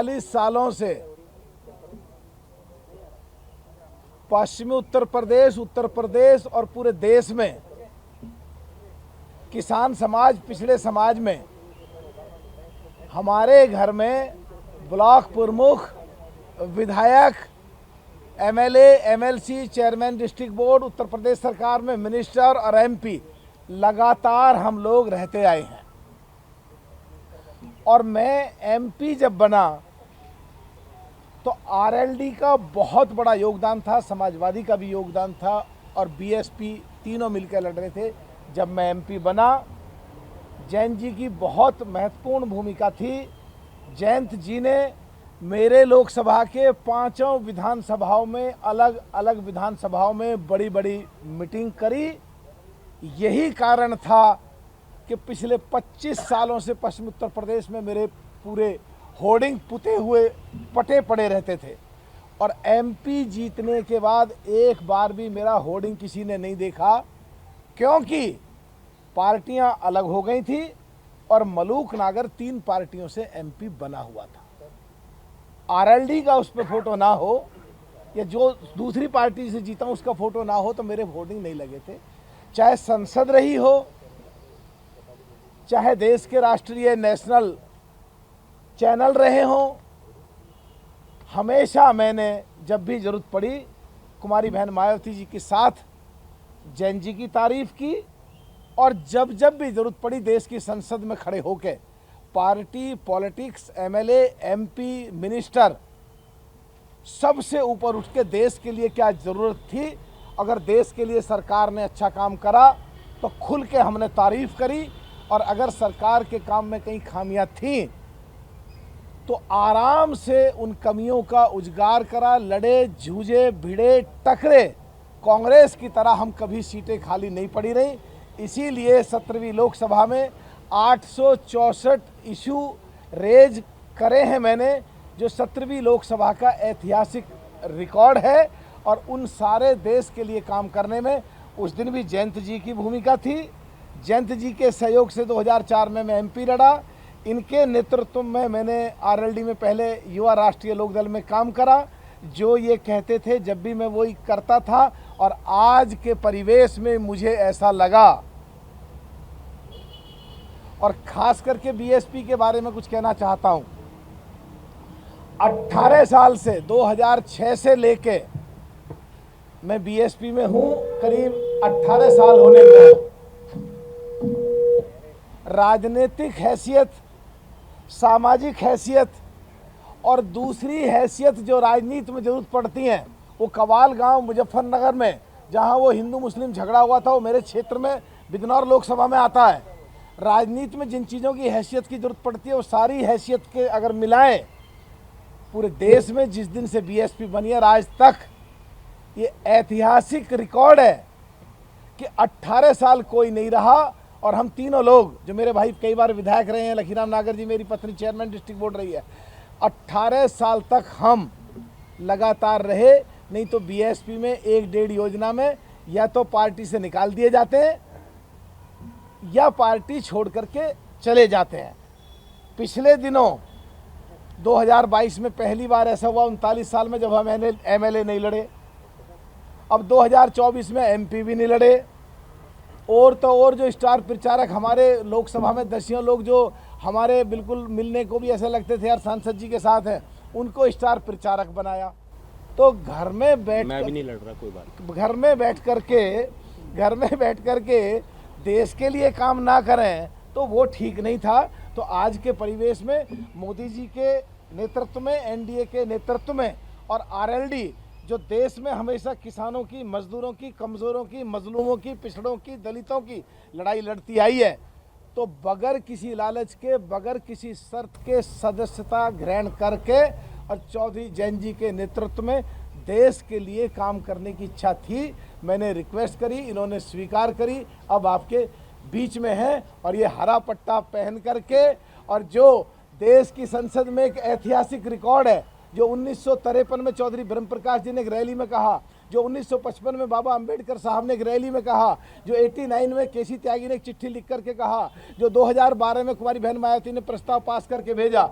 39 सालों से पश्चिमी उत्तर प्रदेश और पूरे देश में किसान समाज, पिछड़े समाज में हमारे घर में ब्लॉक प्रमुख, विधायक, MLA, MLC, chairman district board, Uttar Pradesh सरकार में मिनिस्टर और एमपी लगातार हम लोग रहते आए हैं। और मैं एमपी जब बना तो आरएलडी का बहुत बड़ा योगदान था, समाजवादी का भी योगदान था और बीएसपी तीनों मिलकर लड़ रहे थे। जब मैं एमपी बना, जयंत जी की बहुत महत्वपूर्ण भूमिका थी। जयंत जी ने मेरे लोकसभा के 5 विधानसभाओं में, अलग अलग विधानसभाओं में बड़ी बड़ी मीटिंग करी। यही कारण था कि पिछले 25 सालों से पश्चिम उत्तर प्रदेश में मेरे पूरे होर्डिंग पुते हुए पटे पड़े रहते थे और एमपी जीतने के बाद एक बार भी मेरा होर्डिंग किसी ने नहीं देखा, क्योंकि पार्टियां अलग हो गई थी और मलूक नागर 3 पार्टियों से एमपी बना हुआ था। आरएलडी का उस पर फोटो ना हो या जो दूसरी पार्टी से जीता उसका फोटो ना हो तो मेरे होर्डिंग नहीं लगे थे। चाहे संसद रही हो, चाहे देश के राष्ट्रीय नेशनल चैनल रहे हों, हमेशा मैंने जब भी जरूरत पड़ी कुमारी बहन मायावती जी के साथ जैन जी की तारीफ की और जब जब भी जरूरत पड़ी देश की संसद में खड़े होकर party, politics, MLA, MP, minister सबसे ऊपर उठ के देश के लिए क्या ज़रूरत थी, अगर देश के लिए सरकार ने अच्छा काम करा तो खुल के हमने तारीफ करी और अगर सरकार के काम में कहीं खामियां थीं तो आराम से उन कमियों का उजागर करा। लड़े, जूझे, भिड़े, टकरे। कांग्रेस की तरह हम कभी सीटें खाली नहीं पड़ी रही। इसीलिए 17वीं लोकसभा में 864 इशू रेज करे हैं मैंने, जो 17वीं लोकसभा का ऐतिहासिक रिकॉर्ड है। और उन सारे देश के लिए काम करने में उस दिन भी जयंत जी की भूमिका थी। जयंत जी के सहयोग से 2004 में मैं एमपी लड़ा। इनके नेतृत्व में मैंने आरएलडी में पहले युवा राष्ट्रीय लोकदल में काम करा। जो ये कहते थे जब भी मैं वही करता था और आज के परिवेश में मुझे ऐसा लगा। और खास करके बीएसपी के बारे में कुछ कहना चाहता हूं। 18 साल से 2006 से लेके मैं बीएसपी में हूं, करीब 18 साल होने में राजनीतिक हैसियत, सामाजिक हैसियत और दूसरी हैसियत जो राजनीति में जरूरत पड़ती हैं, वो कवाल गांव मुजफ्फरनगर में जहां वो हिंदू मुस्लिम झगड़ा हुआ था, वो मेरे क्षेत्र में बिजनौर लोकसभा में आता है। राजनीति में जिन चीज़ों की हैसियत की जरूरत पड़ती है वो सारी हैसियत के अगर मिलाएं, पूरे देश में जिस दिन से बीएसपी बनी है आज तक, ये ऐतिहासिक रिकॉर्ड है कि 18 साल कोई नहीं रहा। और हम तीनों लोग, जो मेरे भाई कई बार विधायक रहे हैं, लखीराम नागर जी, मेरी पत्नी चेयरमैन डिस्ट्रिक्ट बोर्ड रही है, 18 साल तक हम लगातार रहे। नहीं तो बीएसपी में 1-1.5 योजना में या तो पार्टी से निकाल दिए जाते हैं या पार्टी छोड़ करके चले जाते हैं। पिछले दिनों 2022 में पहली बार ऐसा हुआ 39 साल में जब हम एमएलए नहीं लड़े। अब 2024 में एमपी भी नहीं लड़े। और तो और जो स्टार प्रचारक हमारे लोकसभा में दसियों लोग जो हमारे बिल्कुल मिलने को भी ऐसे लगते थे यार सांसद जी के साथ हैं, उनको स्टार प्रचारक बनाया। तो घर में बैठ, मैं भी नहीं लड़ रहा, कोई बात। घर में बैठ करके देश के लिए काम ना करें तो वो ठीक नहीं था। तो आज के परिवेश में मोदी जी के नेतृत्व में, एनडीए के नेतृत्व में और आरएलडी जो देश में हमेशा किसानों की, मजदूरों की, कमजोरों की, मजलूमों की, पिछड़ों की, दलितों की लड़ाई लड़ती आई है, तो बगैर किसी लालच के, बगैर किसी शर्त के सदस्यता ग्रहण करके और चौधरी जैन जी के नेतृत्व में देश के लिए काम करने की इच्छा थी। मैंने रिक्वेस्ट करी, इन्होंने स्वीकार करी। अब आपके बीच में है और ये हरा पट्टा पहन करके, और जो देश की संसद में एक ऐतिहासिक रिकॉर्ड है, जो 1953 में चौधरी ब्रह्म प्रकाश जी ने एक रैली में कहा, जो 1955 में बाबा अंबेडकर साहब ने एक रैली में कहा, जो 89 में केसी त्यागी ने एक चिट्ठी लिख करके कहा, जो 2012 में कुमारी बहन मायावती ने प्रस्ताव पास करके भेजा,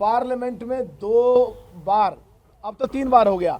पार्लियामेंट में 2 बार, अब तो 3 बार हो गया,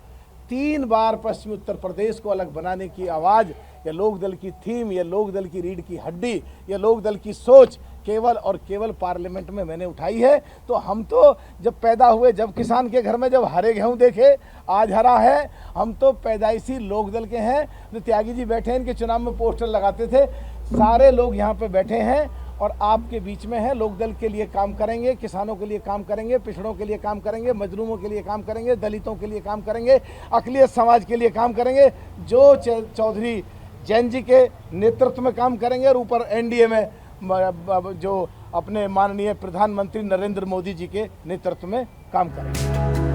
3 बार पश्चिमी उत्तर प्रदेश को अलग बनाने की आवाज़, या लोकदल की थीम, या लोकदल की रीढ़ की हड्डी, या लोकदल की सोच केवल और केवल पार्लियामेंट में मैंने उठाई है। तो हम तो जब पैदा हुए, जब किसान के घर में जब हरे गेहूँ देखे, आज हरा है, हम तो पैदाइशी लोकदल के हैं। जो त्यागी जी बैठे हैं, इनके चुनाव में पोस्टर लगाते थे, सारे लोग यहाँ पे बैठे हैं और आपके बीच में हैं। लोकदल के लिए काम करेंगे, किसानों के लिए काम करेंगे, पिछड़ों के लिए काम करेंगे, मजलूमों के लिए काम करेंगे, दलितों के लिए काम करेंगे, अक़लियत समाज के लिए काम करेंगे, जो चौधरी जैन जी के नेतृत्व में काम करेंगे, और ऊपर एनडीए में जो अपने माननीय प्रधानमंत्री नरेंद्र मोदी जी के नेतृत्व में काम करेंगे।